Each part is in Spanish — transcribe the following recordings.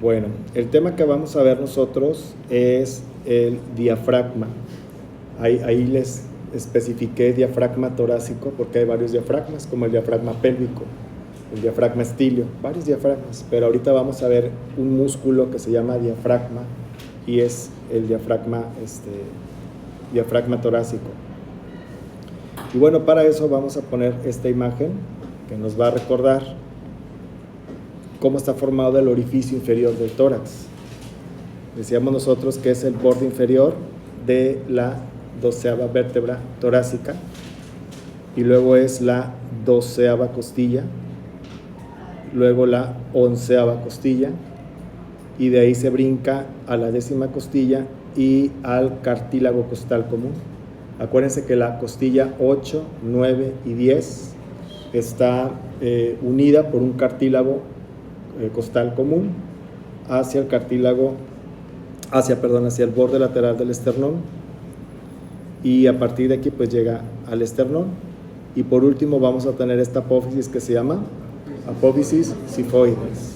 Bueno, el tema que vamos a ver nosotros es el diafragma. Ahí les especifiqué diafragma torácico porque hay varios diafragmas, como el diafragma pélvico, el diafragma estíleo, varios diafragmas, pero ahorita vamos a ver un músculo que se llama diafragma y es el diafragma torácico. Y bueno, para eso vamos a poner esta imagen que nos va a recordar cómo está formado el orificio inferior del tórax. Decíamos nosotros que es el borde inferior de la 12ª vértebra torácica y luego es la 12ª costilla, luego la 11ª costilla y de ahí se brinca a la 10ª costilla y al cartílago costal común. Acuérdense que la costilla 8, 9 y 10 está unida por un cartílago costal común hacia el cartílago, hacia el borde lateral del esternón, y a partir de aquí pues llega al esternón. Y por último vamos a tener esta apófisis que se llama apófisis sifoides.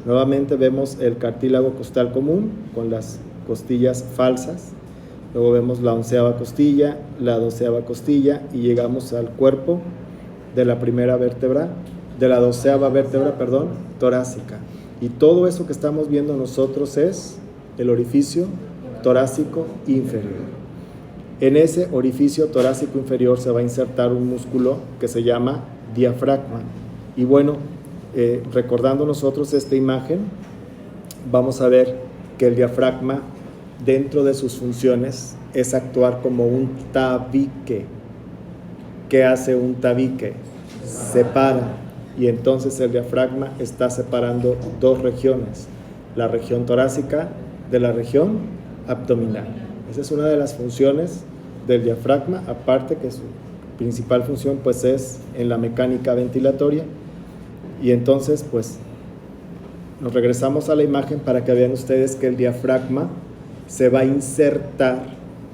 Nuevamente vemos el cartílago costal común con las costillas falsas, luego vemos la 11ª costilla, la 12ª costilla y llegamos al cuerpo de la primera vértebra, de la 12ª vértebra, torácica. Y todo eso que estamos viendo nosotros es el orificio torácico inferior. En ese orificio torácico inferior se va a insertar un músculo que se llama diafragma. Y bueno, recordando nosotros esta imagen, vamos a ver que el diafragma, dentro de sus funciones, es actuar como un tabique. ¿Qué hace un tabique? Separa. Y entonces el diafragma está separando dos regiones, la región torácica de la región abdominal. Esa es una de las funciones del diafragma, aparte que su principal función pues es en la mecánica ventilatoria. Y entonces pues nos regresamos a la imagen para que vean ustedes que el diafragma se va a insertar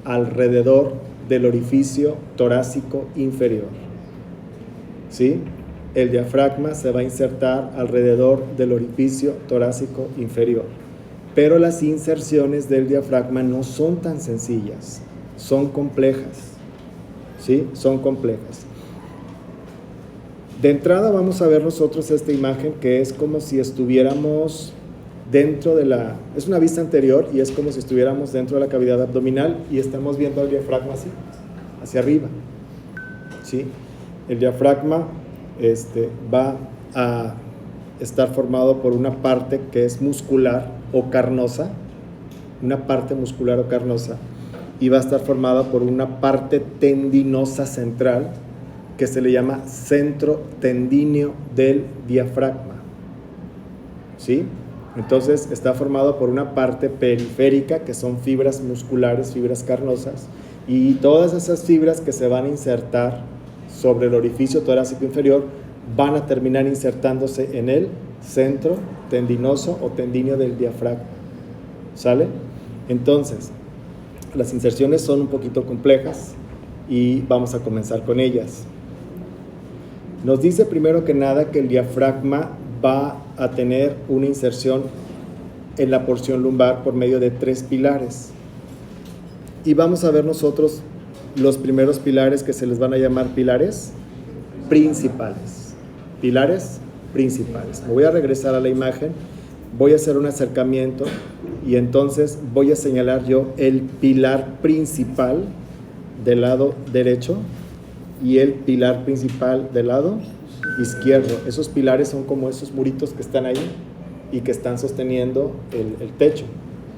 alrededor del orificio torácico inferior. ¿Sí? El diafragma se va a insertar alrededor del orificio torácico inferior. Pero las inserciones del diafragma no son tan sencillas, son complejas. ¿Sí? Son complejas. De entrada vamos a ver nosotros esta imagen que es como si estuviéramos dentro de la... Es una vista anterior y es como si estuviéramos dentro de la cavidad abdominal y estamos viendo el diafragma así, hacia arriba. ¿Sí? El diafragma va a estar formado por una parte que es muscular o carnosa, una parte muscular o carnosa, y va a estar formada por una parte tendinosa central que se le llama centro tendíneo del diafragma. ¿Sí? Entonces está formado por una parte periférica que son fibras musculares, fibras carnosas, y todas esas fibras que se van a insertar sobre el orificio torácico inferior van a terminar insertándose en el centro tendinoso o tendíneo del diafragma. ¿Sale? Entonces, las inserciones son un poquito complejas y vamos a comenzar con ellas. Nos dice primero que nada que el diafragma va a tener una inserción en la porción lumbar por medio de 3 pilares. Y vamos a ver nosotros los primeros pilares que se les van a llamar pilares principales. Pilares principales. Me voy a regresar a la imagen, voy a hacer un acercamiento y entonces voy a señalar yo el pilar principal del lado derecho y el pilar principal del lado izquierdo. Esos pilares son como esos muritos que están ahí y que están sosteniendo el techo.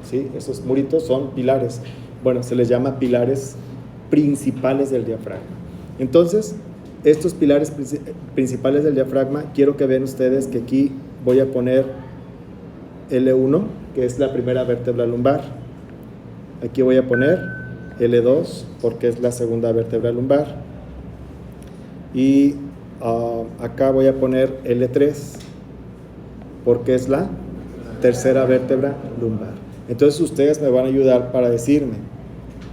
¿Sí? Esos muritos son pilares. Bueno, se les llama pilares principales del diafragma. Entonces, estos pilares principales del diafragma, quiero que vean ustedes que aquí voy a poner L1, que es la primera vértebra lumbar. Aquí voy a poner L2, porque es la segunda vértebra lumbar. Y acá voy a poner L3, porque es la tercera vértebra lumbar. Entonces ustedes me van a ayudar para decirme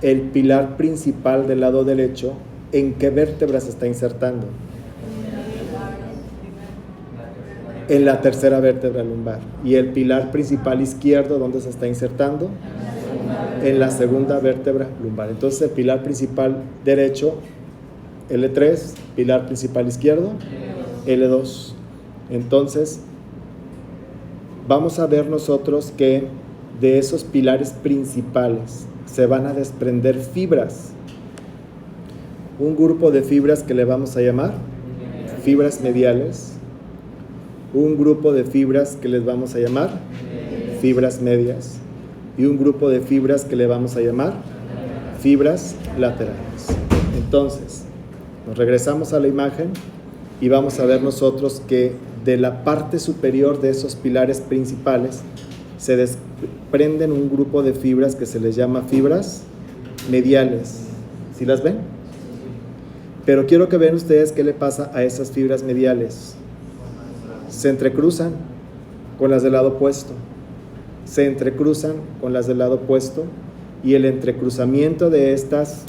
el pilar principal del lado derecho, ¿en qué vértebra se está insertando? En la tercera vértebra lumbar. Y el pilar principal izquierdo, ¿dónde se está insertando? En la segunda vértebra lumbar. Entonces el pilar principal derecho, L3, pilar principal izquierdo, L2. Entonces vamos a ver nosotros que de esos pilares principales se van a desprender fibras. Un grupo de fibras que le vamos a llamar fibras mediales. Un grupo de fibras que les vamos a llamar fibras medias. Y un grupo de fibras que le vamos a llamar fibras laterales. Entonces, nos regresamos a la imagen y vamos a ver nosotros que de la parte superior de esos pilares principales se desprenden un grupo de fibras que se les llama fibras mediales. ¿Sí las ven? Pero quiero que vean ustedes qué le pasa a esas fibras mediales. Se entrecruzan con las del lado opuesto. Se entrecruzan con las del lado opuesto y el entrecruzamiento de estas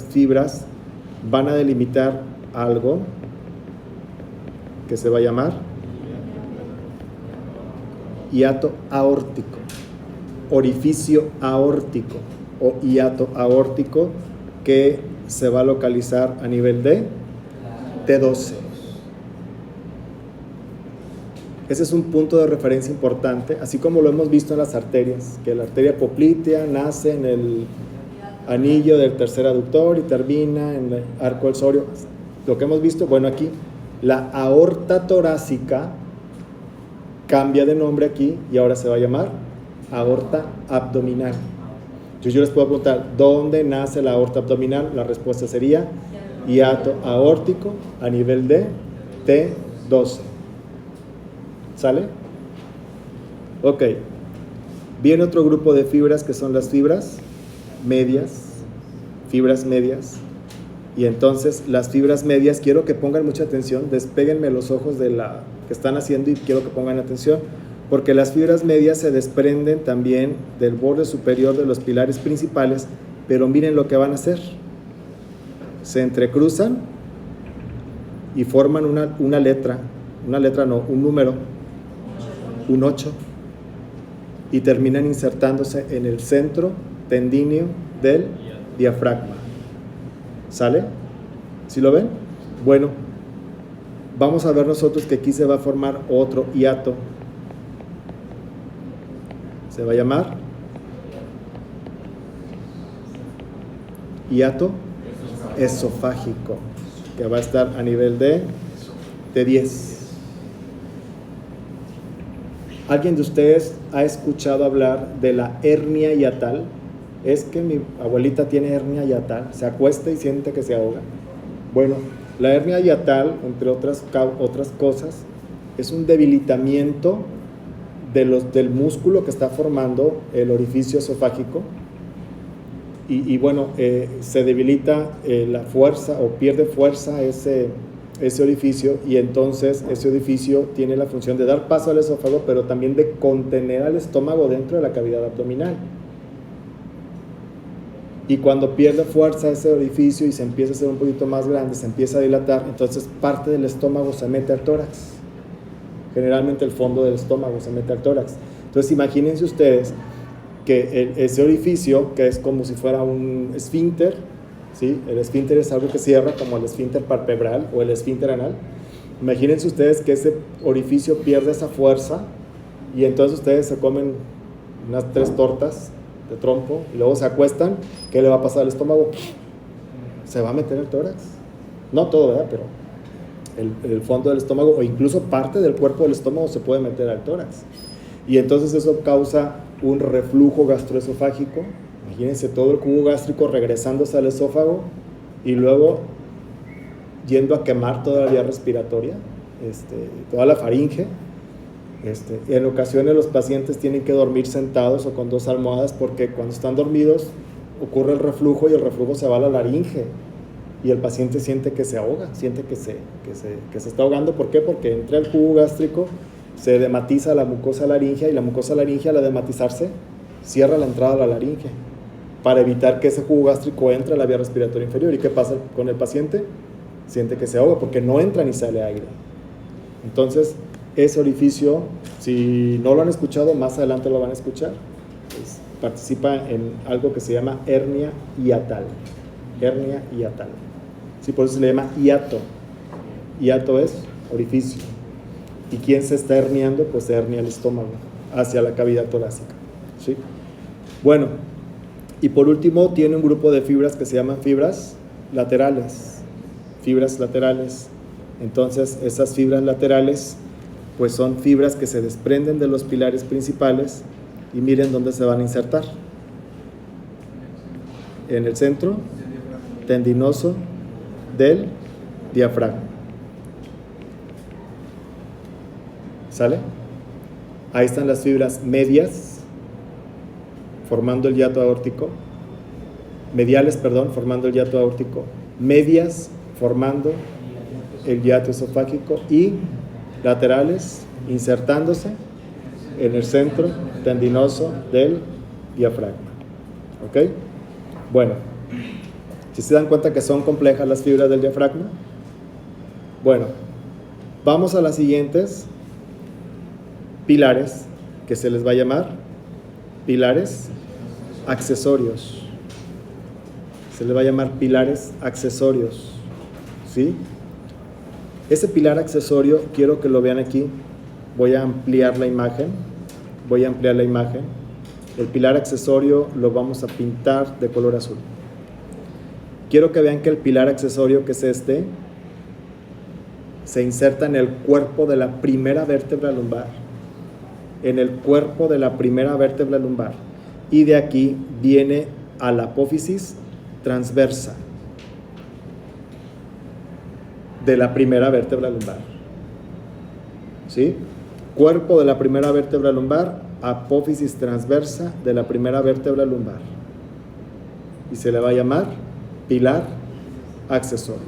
fibras van a delimitar algo que se va a llamar hiato aórtico, orificio aórtico o hiato aórtico que se va a localizar a nivel de T12. Ese es un punto de referencia importante, así como lo hemos visto en las arterias, que la arteria poplitea nace en el anillo del tercer aductor y termina en el arco del sorio. Lo que hemos visto, bueno, aquí la aorta torácica cambia de nombre aquí y ahora se va a llamar aorta abdominal. Entonces yo les puedo preguntar, ¿dónde nace la aorta abdominal? La respuesta sería hiato aórtico a nivel de T12. ¿Sale? Ok. Viene otro grupo de fibras que son las fibras medias. Fibras medias. Y entonces las fibras medias, quiero que pongan mucha atención, despéguenme los ojos de la que están haciendo y quiero que pongan atención, porque las fibras medias se desprenden también del borde superior de los pilares principales, pero miren lo que van a hacer. Se entrecruzan y forman un número, un 8, y terminan insertándose en el centro tendíneo del diafragma. ¿Sale? ¿Sí lo ven? Bueno, vamos a ver nosotros que aquí se va a formar otro hiato. Se va a llamar hiato esofágico, que va a estar a nivel de T10. ¿Alguien de ustedes ha escuchado hablar de la hernia hiatal? Es que mi abuelita tiene hernia hiatal, se acuesta y siente que se ahoga. Bueno, la hernia hiatal, entre otras cosas, es un debilitamiento del músculo que está formando el orificio esofágico y bueno, se debilita la fuerza o pierde fuerza ese orificio y entonces ese orificio tiene la función de dar paso al esófago, pero también de contener al estómago dentro de la cavidad abdominal. Y cuando pierde fuerza ese orificio y se empieza a hacer un poquito más grande, se empieza a dilatar, entonces parte del estómago se mete al tórax. Generalmente el fondo del estómago se mete al tórax. Entonces imagínense ustedes que ese orificio, que es como si fuera un esfínter, ¿sí? El esfínter es algo que cierra como el esfínter palpebral o el esfínter anal. Imagínense ustedes que ese orificio pierde esa fuerza y entonces ustedes se comen unas 3 tortas de trompo y luego se acuestan. ¿Qué le va a pasar al estómago? Se va a meter el tórax. No todo, ¿verdad? Pero el fondo del estómago o incluso parte del cuerpo del estómago se puede meter al tórax. Y entonces eso causa un reflujo gastroesofágico. Imagínense todo el jugo gástrico regresándose al esófago y luego yendo a quemar toda la vía respiratoria, toda la faringe. En ocasiones los pacientes tienen que dormir sentados o con 2 almohadas porque cuando están dormidos ocurre el reflujo y el reflujo se va a la laringe y el paciente siente que se ahoga, siente que se está ahogando. ¿Por qué? Porque entra el jugo gástrico, se dematiza la mucosa laringea y la mucosa laringea al dematizarse cierra la entrada a la laringe para evitar que ese jugo gástrico entre a la vía respiratoria inferior. ¿Y qué pasa con el paciente? Siente que se ahoga porque no entra ni sale aire. Entonces, ese orificio, si no lo han escuchado, más adelante lo van a escuchar. Pues, participa en algo que se llama hernia hiatal. Hernia hiatal. Sí, por eso se le llama hiato. Hiato es orificio. ¿Y quién se está herniando? Pues se hernia el estómago hacia la cavidad torácica. ¿Sí? Bueno, y por último tiene un grupo de fibras que se llaman fibras laterales. Fibras laterales. Entonces, esas fibras laterales pues son fibras que se desprenden de los pilares principales y miren dónde se van a insertar. En el centro tendinoso del diafragma. ¿Sale? Ahí están las fibras medias formando el hiato aórtico. Mediales, perdón, formando el hiato aórtico. Medias formando el hiato esofágico y laterales insertándose en el centro tendinoso del diafragma. ¿Ok? Bueno, si se dan cuenta que son complejas las fibras del diafragma. Bueno, vamos a las siguientes pilares que se les va a llamar pilares accesorios. Se les va a llamar pilares accesorios. ¿Sí? Ese pilar accesorio, quiero que lo vean aquí. Voy a ampliar la imagen. El pilar accesorio lo vamos a pintar de color azul. Quiero que vean que el pilar accesorio, que es este, se inserta en el cuerpo de la primera vértebra lumbar. En el cuerpo de la primera vértebra lumbar. Y de aquí viene a la apófisis transversa de la primera vértebra lumbar. ¿Sí? Cuerpo de la primera vértebra lumbar, apófisis transversa de la primera vértebra lumbar. Y se le va a llamar pilar accesorio.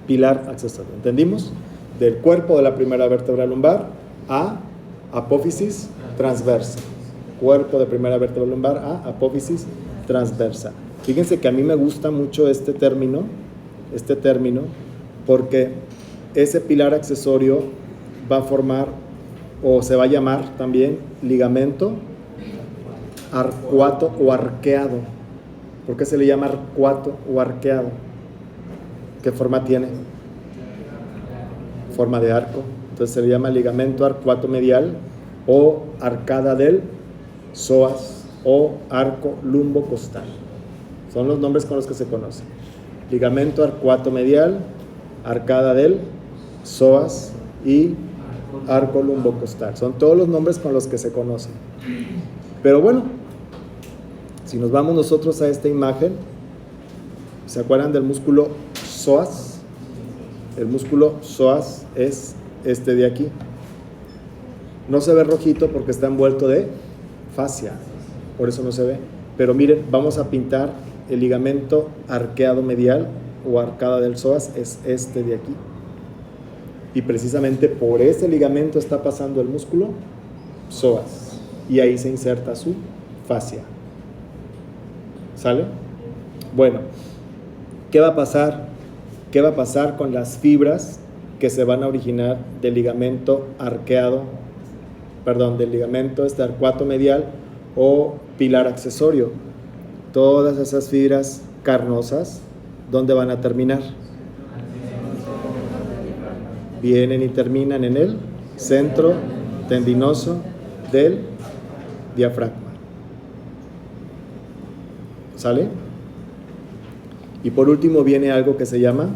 Pilar accesorio. ¿Entendimos? Del cuerpo de la primera vértebra lumbar a apófisis transversa. Cuerpo de primera vértebra lumbar a apófisis transversa. Fíjense que a mí me gusta mucho este término, porque ese pilar accesorio va a formar, o se va a llamar también, ligamento arcuato o arqueado. ¿Por qué se le llama arcuato o arqueado? ¿Qué forma tiene? Forma de arco. Entonces se le llama ligamento arcuato medial o arcada del psoas o arco lumbocostal. Son los nombres con los que se conocen. Ligamento arcuato medial, arcada del psoas y arco lumbocostal. Son todos los nombres con los que se conocen. Pero bueno, si nos vamos nosotros a esta imagen, ¿se acuerdan del músculo psoas? El músculo psoas es este de aquí. No se ve rojito porque está envuelto de fascia, por eso no se ve. Pero miren, vamos a pintar el ligamento arqueado medial o arcada del psoas, es este de aquí. Y precisamente por ese ligamento está pasando el músculo psoas. Y ahí se inserta su fascia. ¿Sale? Bueno, ¿qué va a pasar? ¿Qué va a pasar con las fibras que se van a originar del ligamento arqueado, del ligamento arcuato medial o pilar accesorio? Todas esas fibras carnosas, ¿dónde van a terminar? Vienen y terminan en el centro tendinoso del diafragma. ¿Sale? Y por último viene algo que se llama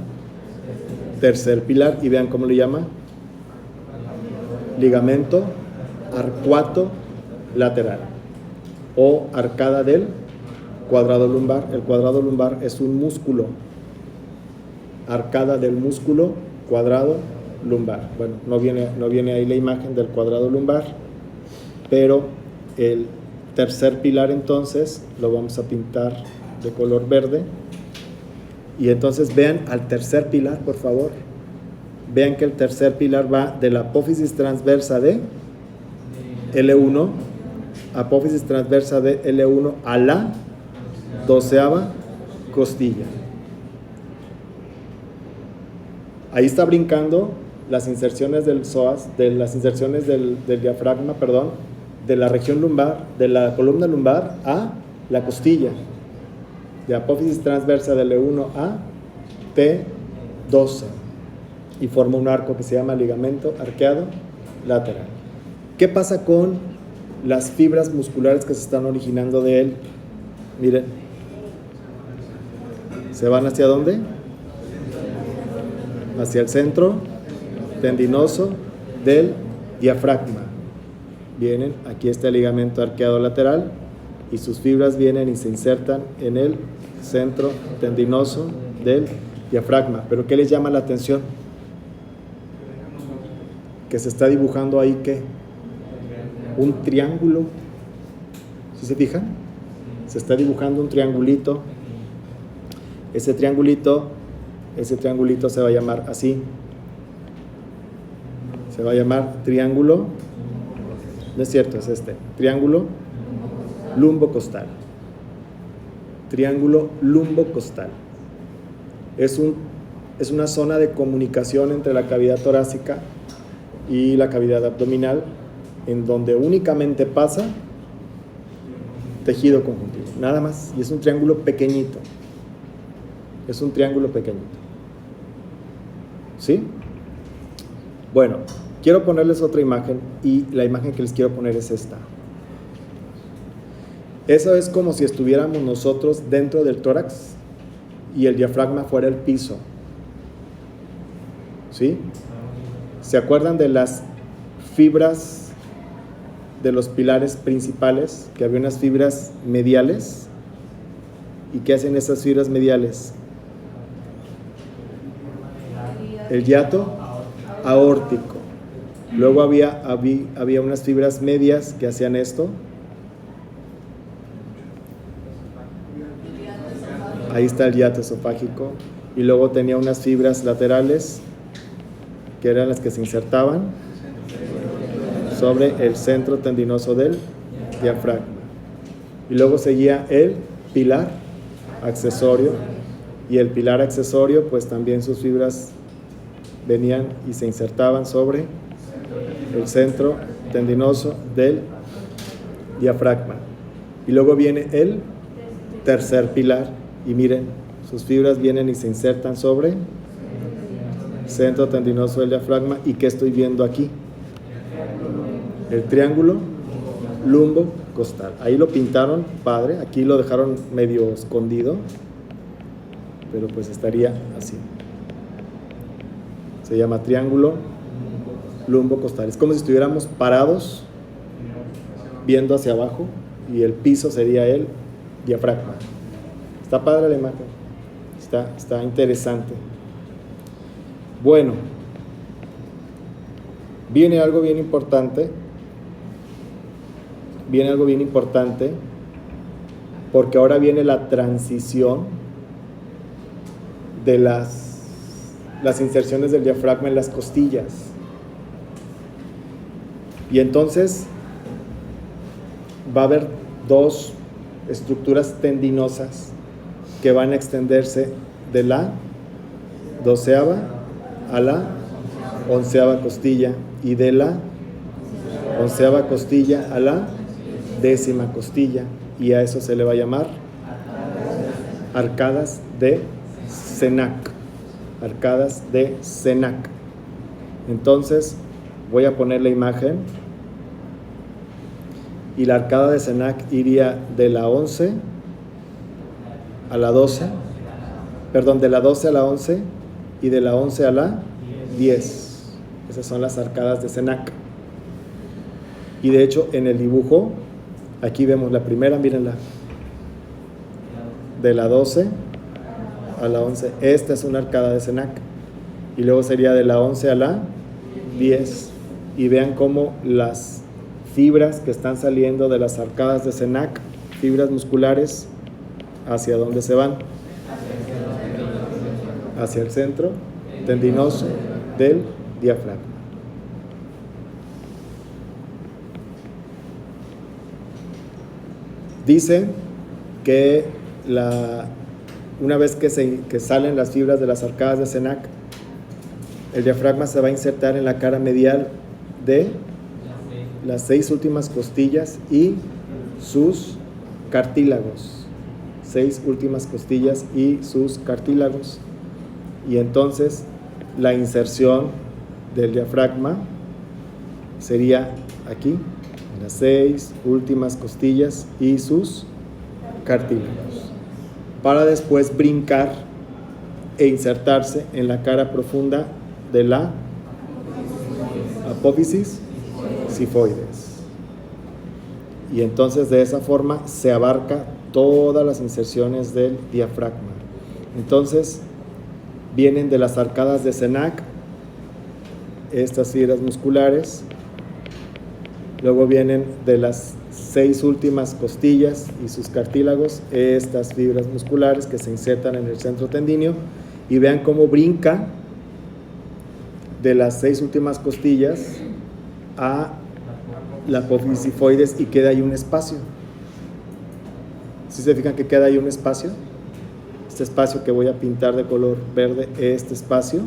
tercer pilar, y vean cómo le llama: ligamento arcuato lateral o arcada del cuadrado lumbar. El cuadrado lumbar es un músculo. Arcada del músculo cuadrado lumbar. Bueno, no viene ahí la imagen del cuadrado lumbar, pero el tercer pilar entonces lo vamos a pintar de color verde. Y entonces vean al tercer pilar, por favor. Vean que el tercer pilar va de la apófisis transversa de L1, apófisis transversa de L1 a la 12ª costilla. Ahí está brincando las inserciones del psoas, de las inserciones del diafragma, perdón, de la región lumbar, de la columna lumbar a la costilla, de apófisis transversa del E1 a T12, y forma un arco que se llama ligamento arqueado lateral. ¿Qué pasa con las fibras musculares que se están originando de él? Miren, ¿se van hacia dónde? Hacia el centro tendinoso del diafragma. Vienen, aquí está el ligamento arqueado lateral, y sus fibras vienen y se insertan en el centro tendinoso del diafragma. ¿Pero qué les llama la atención? Que se está dibujando ahí, ¿qué? Un triángulo. ¿Sí se fijan? Se está dibujando un triangulito. Ese triangulito se va a llamar así. Se va a llamar triángulo. No es cierto, es este. Triángulo lumbocostal. Triángulo lumbocostal. Es una zona de comunicación entre la cavidad torácica y la cavidad abdominal, en donde únicamente pasa tejido conjuntivo, nada más. Y es un triángulo pequeñito. Es un triángulo pequeñito. ¿Sí? Bueno, quiero ponerles otra imagen, y la imagen que les quiero poner es esta. Eso es como si estuviéramos nosotros dentro del tórax y el diafragma fuera el piso. ¿Sí? ¿Se acuerdan de las fibras de los pilares principales? Que había unas fibras mediales. ¿Y qué hacen esas fibras mediales? El hiato aórtico. Luego había unas fibras medias que hacían esto. Ahí está el hiato esofágico. Y luego tenía unas fibras laterales, que eran las que se insertaban sobre el centro tendinoso del diafragma. Y luego seguía el pilar accesorio, y el pilar accesorio, pues también sus fibras venían y se insertaban sobre el centro tendinoso del diafragma. Y luego viene el tercer pilar, y miren, sus fibras vienen y se insertan sobre centro tendinoso del diafragma. ¿Y qué estoy viendo aquí? El triángulo lumbocostal. Ahí lo pintaron padre, aquí lo dejaron medio escondido, pero pues estaría así. Se llama triángulo lumbocostal. Es como si estuviéramos parados viendo hacia abajo, y el piso sería el diafragma. Está padre la imagen, está interesante. Bueno, viene algo bien importante, porque ahora viene la transición de las inserciones del diafragma en las costillas. Y entonces va a haber dos estructuras tendinosas que van a extenderse de la 12ª a la 11ª costilla, y de la 11ª costilla a la 10ª costilla, y a eso se le va a llamar arcadas de Sénac. Arcadas de Sénac. Entonces voy a poner la imagen, y la arcada de Sénac iría de la 11 a la 12, perdón, de la 12 a la 11 y de la 11 a la 10. Esas son las arcadas de Sénac. Y de hecho, en el dibujo, aquí vemos la primera, mírenla, de la 12 a la 11. Esta es una arcada de Sénac. Y luego sería de la 11 a la 10. Y vean cómo las fibras que están saliendo de las arcadas de Sénac, fibras musculares, ¿hacia dónde se van? Hacia el centro tendinoso del diafragma. Dice que una vez que salen las fibras de las arcadas de Sénac, El diafragma se va a insertar en la cara medial de las 6 últimas costillas y sus cartílagos. 6 últimas costillas y sus cartílagos. Y entonces la inserción del diafragma sería aquí, en las 6 últimas costillas y sus cartílagos, para después brincar e insertarse en la cara profunda de la apófisis sifoides. Y entonces de esa forma se abarca todas las inserciones del diafragma. Entonces vienen de las arcadas de Senac estas fibras musculares, luego vienen de las 6 últimas costillas y sus cartílagos estas fibras musculares que se insertan en el centro tendíneo, y vean cómo brinca de las 6 últimas costillas a la apófisis sifoides y queda ahí un espacio. ¿Sí se fijan que queda ahí un espacio? Este espacio que voy a pintar de color verde, este espacio,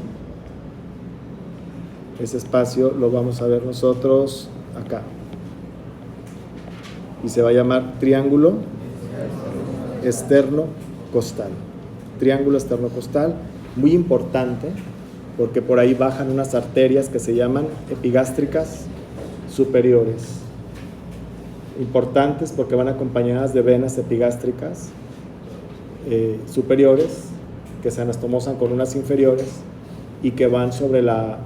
ese espacio lo vamos a ver nosotros acá, y se va a llamar triángulo externo-costal. Triángulo externo-costal, muy importante, porque por ahí bajan unas arterias que se llaman epigástricas superiores. Importantes porque van acompañadas de venas epigástricas superiores que se anastomosan con unas inferiores y que van sobre la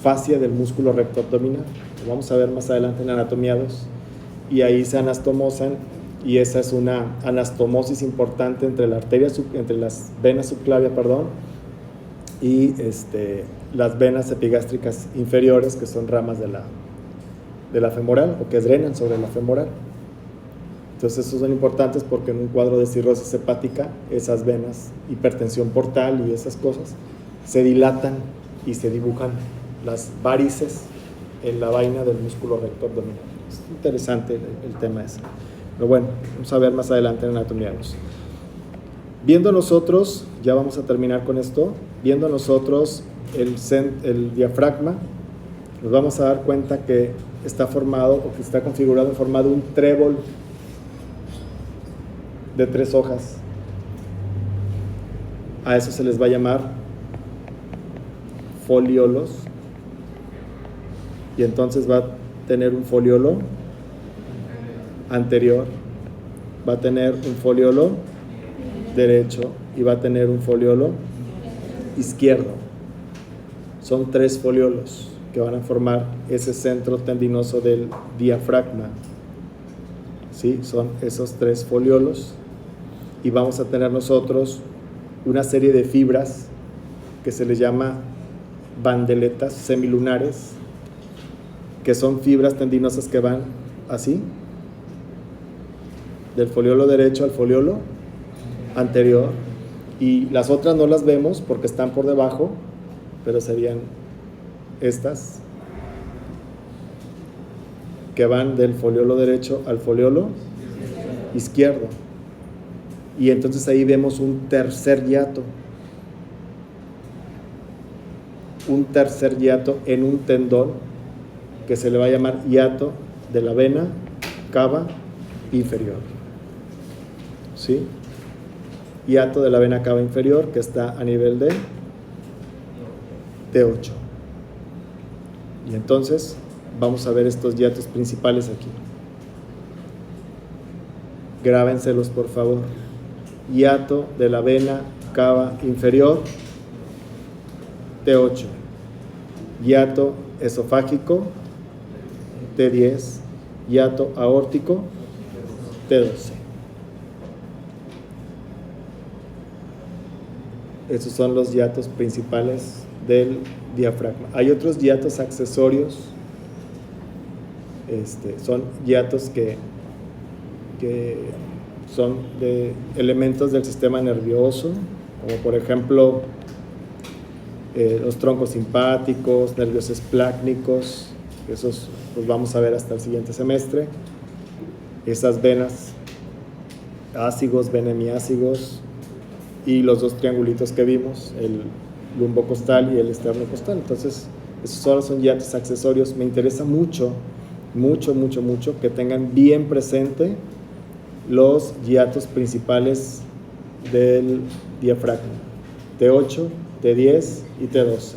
fascia del músculo recto abdominal. Lo vamos a ver más adelante en anatomía 2. Y ahí se anastomosan, y esa es una anastomosis importante entre la arteria, entre las venas subclavia, y las venas epigástricas inferiores, que son ramas de la femoral, o que drenan sobre la femoral. Entonces esos son importantes porque en un cuadro de cirrosis hepática esas venas, hipertensión portal y esas cosas se dilatan y se dibujan las varices en la vaina del músculo recto abdominal. Es interesante el tema ese. Pero bueno, vamos a ver más adelante en anatomía 2. Viendo nosotros, ya vamos a terminar con esto, viendo nosotros el diafragma, nos vamos a dar cuenta que está formado, o que está configurado en forma de un trébol de 3 hojas. A eso se les va a llamar foliolos, y entonces va a tener un foliolo anterior, va a tener un foliolo derecho y va a tener un foliolo izquierdo. Son 3 foliolos que van a formar ese centro tendinoso del diafragma. ¿Sí? Son esos 3 foliolos, y vamos a tener nosotros una serie de fibras que se les llama bandeletas semilunares, que son fibras tendinosas que van así, del foliolo derecho al foliolo anterior, y las otras no las vemos porque están por debajo, pero serían estas que van del foliolo derecho al foliolo izquierdo. Y entonces ahí vemos un tercer hiato en un tendón que se le va a llamar hiato de la vena cava inferior. ¿Sí? Hiato de la vena cava inferior, que está a nivel de T8. Y entonces vamos a ver estos hiatos principales aquí. Grábenselos, por favor. Hiato de la vena cava inferior, T8. Hiato esofágico, T10. Hiato aórtico, T12. Esos son los hiatos principales del diafragma. Hay otros hiatos accesorios, son hiatos que son de elementos del sistema nervioso, como por ejemplo los troncos simpáticos, nervios esplácnicos. Esos los vamos a ver hasta el siguiente semestre. Esas venas ácigos, venemiácigos, y los 2 triangulitos que vimos, el lumbocostal y el esternocostal. Entonces, esos solo son hiatos accesorios. Me interesa mucho que tengan bien presente los hiatos principales del diafragma: T8, T10 y T12.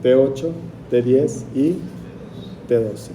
T8, T10 y T12.